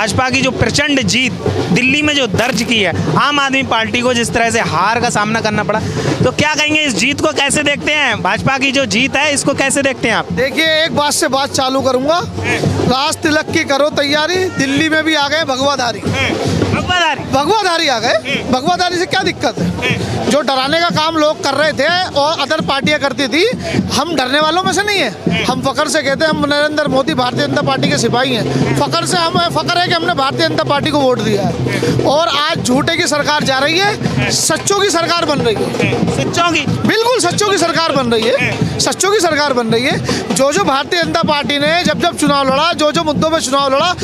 भाजपा की जो प्रचंड जीत दिल्ली में जो दर्ज की है, आम आदमी पार्टी को जिस तरह से हार का सामना करना पड़ा, तो क्या कहेंगे इस जीत को कैसे देखते हैं? भाजपा की जो जीत है इसको कैसे देखते हैं आप? देखिए, एक बात से बात चालू करूंगा। राज तिलक की करो तैयारी, दिल्ली में भी आ गए भगवाधारी। भगवाधारी आ गए। भगवाधारी से क्या दिक्कत है? जो डराने का काम लोग कर रहे थे और अदर पार्टियां करती थी, हम डरने वालों में से नहीं है। हम फकर से कहते हैं हम नरेंद्र मोदी भारतीय जनता पार्टी के सिपाही हैं। फकर से हमें फकर है कि हमने भारतीय जनता पार्टी को वोट दिया है। और आज झूठे की सरकार जा रही है, सच्चों की सरकार बन रही है। सच्चों की, बिल्कुल सच्चों की सरकार बन रही है। सच्चों की सरकार बन रही है। जो भारतीय जनता पार्टी ने जब चुनाव लड़ा, जो मुद्दों पर चुनाव लड़ा,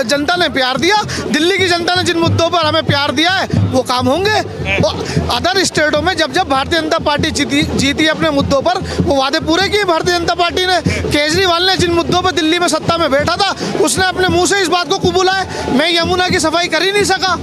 जनता ने प्यार दिया। दिल्ली की जनता ने जिन मुद्दों पर हमें प्यार दिया है वो काम होंगे। तो अदर स्टेटों में जब भारतीय जनता पार्टी जीती अपने मुद्दों पर, वो वादे पूरे किए भारतीय जनता पार्टी ने। केजरीवाल ने जिन मुद्दों पर दिल्ली में सत्ता में बैठा था, उसने अपने मुंह से इस बात को कबूला है, मैं यमुना की सफाई कर ही नहीं सका।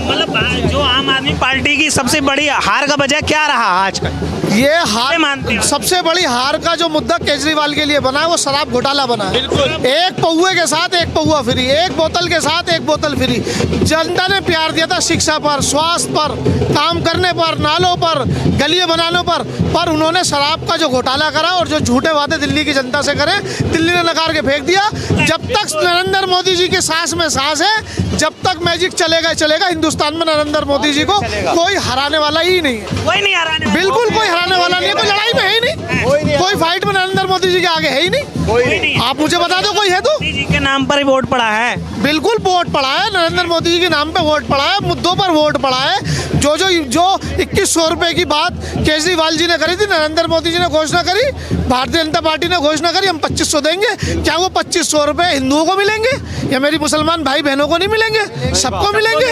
मतलब जो आम आदमी पार्टी की सबसे बड़ी हार का वजह क्या रहा आज का? ये हार, सबसे बड़ी हार का जो मुद्दा केजरीवाल के लिए बना है वो शराब घोटाला बना है। एक पौवे के साथ एक पौवा फ्री, एक बोतल के साथ एक बोतल फ्री। जनता ने प्यार दिया था शिक्षा पर, स्वास्थ्य पर, काम करने पर, नालों पर, गलियां बनाने पर उन्होंने शराब का जो घोटाला करा और जो झूठे वादे दिल्ली की जनता से करे, दिल्ली ने नकार के फेंक दिया। जब तक नरेंद्र मोदी जी के सांस में सांस है, जब तक मैजिक चलेगा हिंदुस्तान में नरेंद्र मोदी जी को कोई हराने वाला ही नहीं है। कोई नहीं हराने, बिल्कुल कोई हराने वाला नहीं है। कोई लड़ाई में है ही नहीं, कोई फाइट में नरेंद्र मोदी जी के आगे है ही नहीं। आप मुझे बता दो कोई है तो? मोदी जी के नाम पर ही वोट पड़ा है। बिल्कुल वोट पड़ा है, नरेंद्र मोदी जी के नाम पे वोट पड़ा है, मुद्दों पर वोट पड़ा है। जो 2100 रुपए की बात केजरीवाल जी ने करी थी, नरेंद्र मोदी जी ने घोषणा करी, भारतीय जनता पार्टी ने घोषणा करी हम 2500 देंगे। क्या वो 2500 रुपए हिंदुओं को मिलेंगे या मेरी मुसलमान भाई बहनों को नहीं मिलेंगे? सबको मिलेंगे,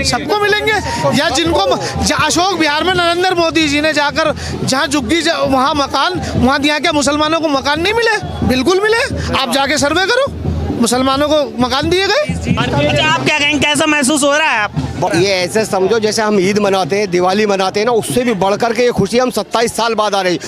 सबको मिलेंगे। या जिनको अशोक बिहार में नरेंद्र मोदी जी ने जाकर जहाँ झुग्गी वहाँ मकान, वहाँ यहाँ के मुसलमानों को मकान नहीं मिले? बिल्कुल मिले। आप जाके सर्वे करो, मुसलमानों को मकान दिए गए। अच्छा, आप क्या कहेंगे, कैसा महसूस हो रहा है आप? ये ऐसे समझो जैसे हम ईद मनाते हैं, दिवाली मनाते हैं ना, उससे भी बढ़कर के ये खुशी हम 27 साल बाद आ रही।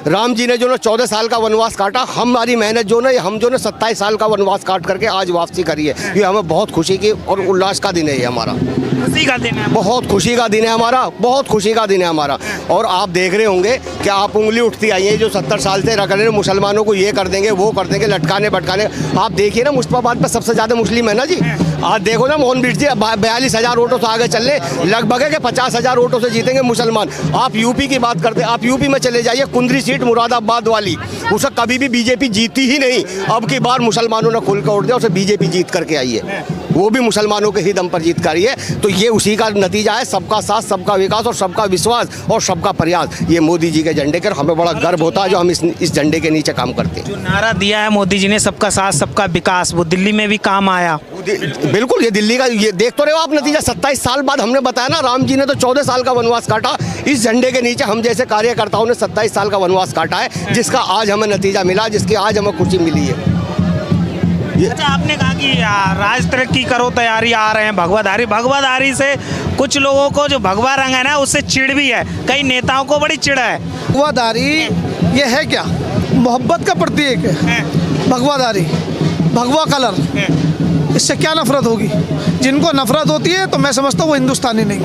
राम जी ने जो ना 14 साल का वनवास काटा, हमारी मेहनत जो ना हम जो ना 27 साल का वनवास काट करके आज वापसी करी है। ये हमें बहुत खुशी की और उल्लास का दिन है। ये हमारा खुशी का दिन है, बहुत खुशी का दिन है हमारा, बहुत खुशी का दिन है हमारा। और आप देख रहे होंगे कि आप उंगली उठती आई है जो 70 साल से रख रहे हैं मुसलमानों को, ये कर देंगे वो कर देंगे, लटकाने भटकाने। आप देखिए ना, मुस्तफाबाद पर सबसे ज़्यादा मुस्लिम है ना जी। आज देखो ना, मोहन बीट जी 42,000 वोटों से आगे चल रहे, लगभग है कि 50,000 वोटों से जीतेंगे मुसलमान। आप यूपी की बात करते हैं, आप यूपी में चले जाइए, कुंदरी सीट मुरादाबाद वाली, उसे कभी भी बीजेपी जीती ही नहीं। अब की बार मुसलमानों ने खुल कर उठ दिया, उसे बीजेपी जीत करके आई है, वो भी मुसलमानों के ही दम पर जीत कर रही है। तो ये उसी का नतीजा है, सबका साथ, सबका विकास और सबका विश्वास और सबका प्रयास। ये मोदी जी के झंडे के हमें बड़ा गर्व होता है जो हम इस झंडे के नीचे काम करते हैं। जो नारा दिया है मोदी जी ने, सबका साथ सबका विकास, वो दिल्ली में भी काम आया। बिल्कुल, ये दिल्ली का, ये देख तो रहे हो आप नतीजा। 27 साल बाद हमने बताया ना, राम जी ने तो 14 साल का वनवास काटा, इस झंडे के नीचे हम जैसे कार्यकर्ताओं ने 27 साल का वनवास काटा है, जिसका आज हमें नतीजा मिला, जिसकी आज हमें खुशी मिली है। अच्छा, आपने कहा कि राज तिलक की करो तैयारी, आ रहे हैं भगवाधारी से कुछ लोगों को जो भगवा रंग है ना, उससे चिढ़ भी है, कई नेताओं को बड़ी चिढ़ है। भगवाधारी ये है क्या? मोहब्बत का प्रतीक है भगवाधारी, भगवा कलर। इससे क्या नफरत होगी? जिनको नफरत होती है तो मैं समझता हूँ वो हिंदुस्तानी नहीं।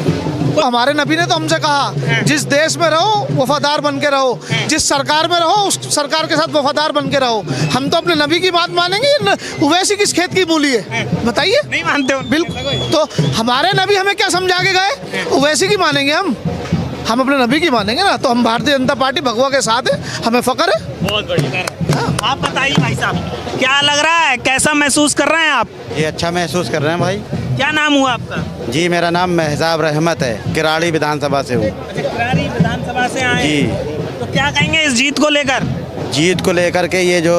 तो हमारे नबी ने तो हमसे कहा, जिस देश में रहो वफादार बन के रहो, जिस सरकार में रहो उस सरकार के साथ वफादार बन के रहो। हम तो अपने नबी की बात मानेंगे, वैसी किस खेत की मूली है बताइए? नहीं मानते हो? बिल्कुल। तो हमारे नबी हमें क्या समझा के गए, वैसी की मानेंगे हम अपने नबी की मानेंगे ना। तो हम भारतीय जनता पार्टी भगवा के साथ है, हमें फक्र है। बहुत बढ़िया। आप बताइए भाई साहब, क्या लग रहा है, कैसा महसूस कर रहे हैं आप? ये अच्छा महसूस कर रहे हैं भाई। क्या नाम हुआ आपका? जी, मेरा नाम महजाब रहमत है, किराड़ी विधानसभा से हूँ। अच्छा, किराड़ी विधानसभा से आए जी। तो क्या कहेंगे इस जीत को लेकर? जीत को लेकर के ये जो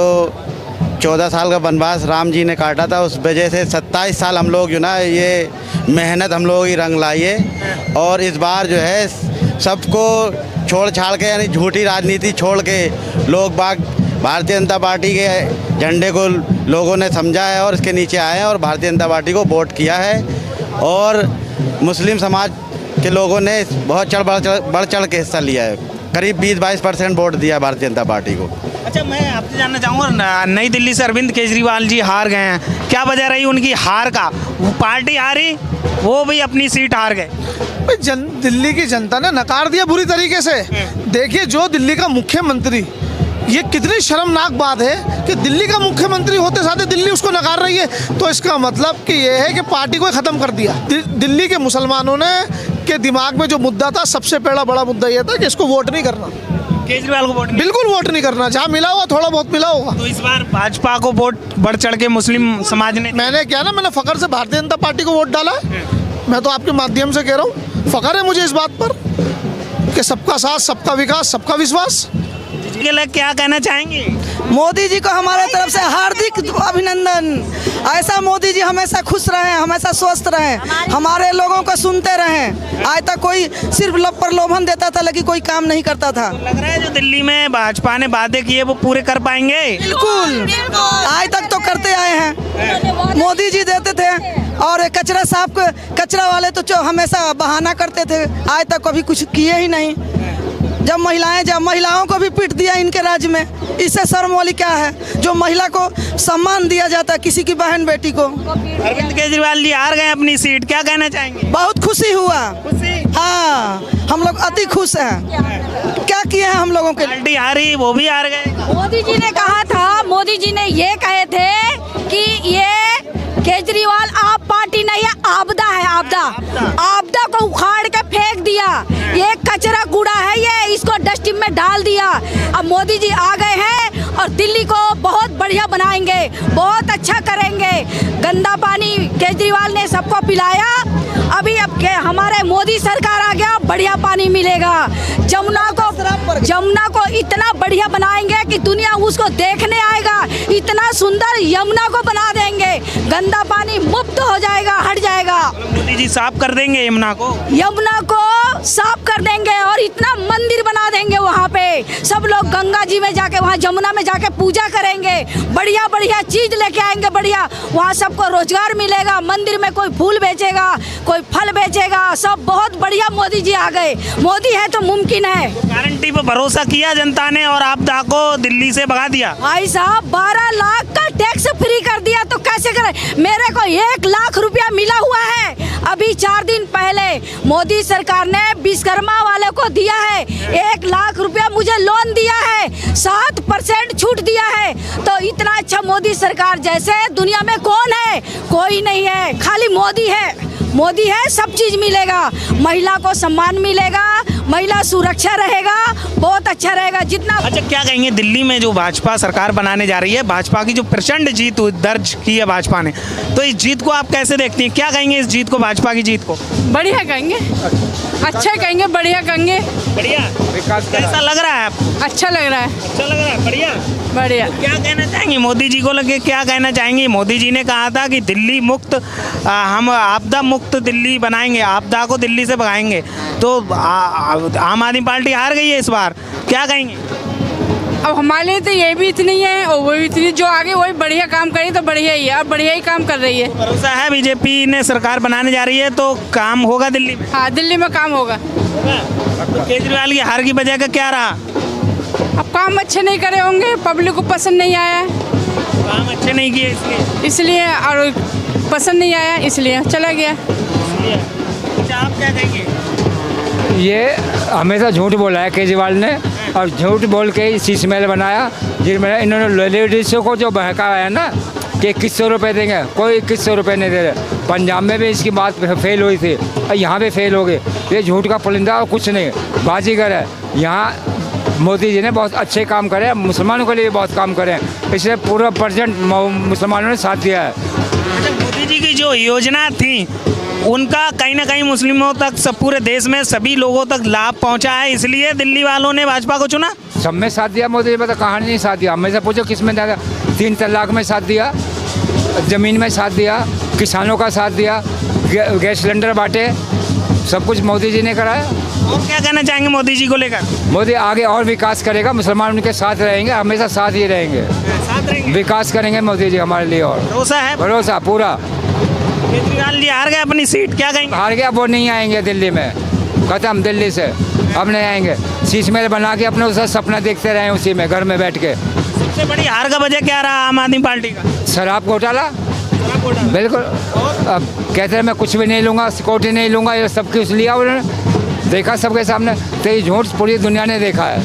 14 साल का वनवास राम जी ने काटा था, उस वजह से 27 साल हम लोग जो ना, ये मेहनत हम लोग ही रंग लाई है। और इस बार जो है सबको छोड़ छाड़ के, यानी झूठी राजनीति छोड़ के लोग बाग भारतीय जनता पार्टी के झंडे को लोगों ने समझा है और इसके नीचे आए हैं और भारतीय जनता पार्टी को वोट किया है। और मुस्लिम समाज के लोगों ने बहुत बढ़ चढ़ के हिस्सा लिया है, करीब 20-22% वोट दिया भारतीय जनता पार्टी को। अच्छा, मैं आपसे जानना चाहूँगा, नई दिल्ली से अरविंद केजरीवाल जी हार गए हैं, क्या वजह रही उनकी हार का? वो पार्टी हारी, वो भी अपनी सीट हार गए। दिल्ली की जनता ने नकार दिया बुरी तरीके से। देखिए, जो दिल्ली का मुख्यमंत्री, ये कितनी शर्मनाक बात है कि दिल्ली का मुख्यमंत्री होते साथ दिल्ली उसको नकार रही है। तो इसका मतलब कि ये है कि पार्टी को ख़त्म कर दिया। दिल्ली के मुसलमानों ने के दिमाग में जो मुद्दा था, सबसे पहला बड़ा मुद्दा ये था कि इसको वोट नहीं करना, केजरीवाल को वोट नहीं। बिल्कुल वोट नहीं करना। जहाँ मिला होगा थोड़ा बहुत मिला होगा। तो इस बार भाजपा को वोट बढ़ चढ़ के मुस्लिम समाज ने, मैंने क्या ना, मैंने फ़ख्र से भारतीय जनता पार्टी को वोट डाला है। मैं तो आपके माध्यम से कह रहा हूँ, फ़ख्र है मुझे इस बात पर कि सबका साथ, सबका विकास, सबका विश्वास। के लिए क्या कहना चाहेंगे? मोदी जी को हमारे तरफ से हार्दिक अभिनंदन। ऐसा मोदी जी हमेशा खुश रहें, हमेशा स्वस्थ रहें, हमारे लोगों को सुनते रहें। आज तक कोई सिर्फ प्रलोभन देता था, लेकिन कोई काम नहीं करता था। लग रहा है जो दिल्ली में भाजपा ने वादे किए वो पूरे कर पाएंगे? बिल्कुल, आज तक तो करते आए हैं। मोदी जी देते थे, और कचरा साफ, कचरा वाले तो हमेशा बहाना करते थे, आज तक कभी कुछ किए ही नहीं। जब महिलाओं को भी पीट दिया इनके राज्य में, इससे शर्म वाली क्या है? जो महिला को सम्मान दिया जाता है, किसी की बहन बेटी को। अरविंद केजरीवाल जी हार गए अपनी सीट, क्या कहना चाहेंगे? बहुत खुशी हुआ। हाँ, हम लोग अति खुश हैं। क्या किए हैं हम लोगों के लिए? पार्टी हारी, वो भी हार गए। मोदी जी ने कहा था, मोदी जी ने ये कहे थे कि ये केजरीवाल आप पार्टी नहीं है, आपदा है, आपदा को उखाड़ के फेंक दिया। ये कचरा कूड़ा है, ये इसको डस्टबिन में डाल दिया। अब मोदी जी आ गए हैं और दिल्ली को बहुत बढ़िया बनाएंगे, बहुत अच्छा करेंगे। गंदा पानी केजरीवाल ने सबको पिलाया, अभी अब के हमारे मोदी सरकार आ गया, बढ़िया पानी मिलेगा। जमुना को इतना बढ़िया बनाएंगे कि दुनिया उसको देखने आएगा। इतना सुंदर यमुना को बना देंगे, गंदा पानी मुक्त हो जाएगा, हट जाएगा। मोदी जी साफ कर देंगे यमुना को साफ कर देंगे, और इतना मंदिर बना देंगे वहाँ पे। सब लोग गंगा जी में जाके, वहाँ जमुना में जाके पूजा करेंगे, बढ़िया बढ़िया चीज लेके आएंगे, बढ़िया। वहाँ सबको रोजगार मिलेगा, मंदिर में कोई फूल बेचेगा, कोई फल बेचेगा, सब बहुत बढ़िया। मोदी जी आ गए, मोदी है तो मुमकिन है। गारंटी पे भरोसा किया जनता ने और आपदा को दिल्ली से भगा दिया। भाई साहब, 12 लाख का टैक्स फ्री कर दिया, तो कैसे करें? मेरे को 1 लाख रुपया मिला हुआ है। अभी 4 दिन पहले मोदी सरकार ने विश्वकर्मा वाले को दिया है, 1 लाख रुपया मुझे लोन दिया है, 7% छूट दिया है। तो इतना अच्छा मोदी सरकार जैसे दुनिया में कौन है? कोई नहीं है, खाली मोदी है। मोदी है, सब चीज मिलेगा, महिला को सम्मान मिलेगा, महिला सुरक्षा रहेगा, बहुत अच्छा रहेगा। जितना अच्छा, क्या कहेंगे दिल्ली में जो भाजपा सरकार बनाने जा रही है, भाजपा की जो प्रचंड जीत दर्ज की है भाजपा ने, तो इस जीत को आप कैसे देखती हैं? क्या कहेंगे इस जीत को, भाजपा की जीत को? बढ़िया कहेंगे, अच्छा कहेंगे, बढ़िया कहेंगे। बढ़िया विकास कैसा लग रहा है आपको? अच्छा लग रहा है, अच्छा लग रहा है, बढ़िया बढ़िया। क्या कहना चाहेंगे मोदी जी को लगे, क्या कहना चाहेंगे? मोदी जी ने कहा था कि दिल्ली मुक्त, हम आपदा मुक्त दिल्ली बनाएंगे, आपदा को दिल्ली से भगाएंगे। तो आम आदमी पार्टी हार गई है इस बार, क्या कहेंगे? अब हमारे लिए तो ये भी इतनी है और वो भी इतनी, जो आगे वही बढ़िया काम करी तो बढ़िया ही है, अब बढ़िया ही काम कर रही है। भरोसा है बीजेपी ने सरकार बनाने जा रही है तो काम होगा दिल्ली में? हाँ, दिल्ली में काम होगा। तो केजरीवाल की हार की वजह का क्या रहा? अब काम अच्छे नहीं करे होंगे, पब्लिक को पसंद नहीं आया, काम अच्छे नहीं किए इसलिए और पसंद नहीं आया, इसलिए चला गया। अच्छा, आप क्या कहेंगे? ये हमेशा झूठ बोला है केजरीवाल ने, और झूठ बोल के शीश महल बनाया, जिसमें इन्होंने लेडीज़ों को जो बहकाया है ना कि 2100 रुपये देंगे, कोई 2100 रुपये नहीं दे रहे। पंजाब में भी इसकी बात फेल हुई थी और यहाँ भी फेल हो गई। ये झूठ का पुलिंदा और कुछ नहीं, बाजीगर है। यहाँ मोदी जी ने बहुत अच्छे काम करे, मुसलमानों के लिए बहुत काम करे, इसलिए पूरा परसेंट मुसलमानों ने साथ दिया है। अच्छा, मोदी जी की जो योजना थी उनका कहीं ना कहीं मुस्लिमों तक, सब पूरे देश में सभी लोगों तक लाभ पहुंचा है, इसलिए दिल्ली वालों ने भाजपा को चुना। सब में साथ दिया मोदी जी, पता कहाँ नहीं साथ दिया? हमें से पूछो किस में दिया? 3 तलाक में साथ दिया, ज़मीन में साथ दिया, किसानों का साथ दिया, गैस सिलेंडर बांटे, सब कुछ मोदी जी ने कराया। और क्या कहना चाहेंगे मोदी जी को लेकर? मोदी आगे और विकास करेगा, मुसलमान उनके साथ रहेंगे, हमेशा साथ ही रहेंगे, साथ रहेंगे, विकास करेंगे मोदी जी हमारे लिए। और भरोसा है? भरोसा पूरा। केजरीवाल जी हार गए अपनी सीट, क्या कहेंगे? हार गया, वो नहीं आएंगे दिल्ली में, खत्म दिल्ली से, अब नहीं आएंगे। शीश महल बना के अपने उसे सपना देखते रहे उसी में घर में बैठ के। सबसे बड़ी हार का वजह क्या रहा आम आदमी पार्टी का? शराब घोटाला बिल्कुल। अब कहते हैं मैं कुछ भी नहीं लूँगा, सिक्योरिटी नहीं लूँगा, ये सब कुछ लिया उन्होंने, देखा सबके सामने। तो ये झूठ पूरी दुनिया ने देखा है।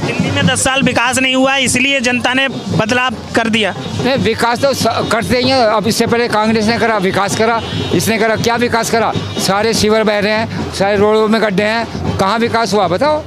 दिल्ली में 10 साल विकास नहीं हुआ, इसलिए जनता ने बदलाव कर दिया। नहीं, विकास तो करते ही हैं। अब इससे पहले कांग्रेस ने करा, विकास करा, इसने करा, क्या विकास करा? सारे सीवर बह रहे हैं, सारे रोडों में गड्ढे हैं, कहाँ विकास हुआ बताओ?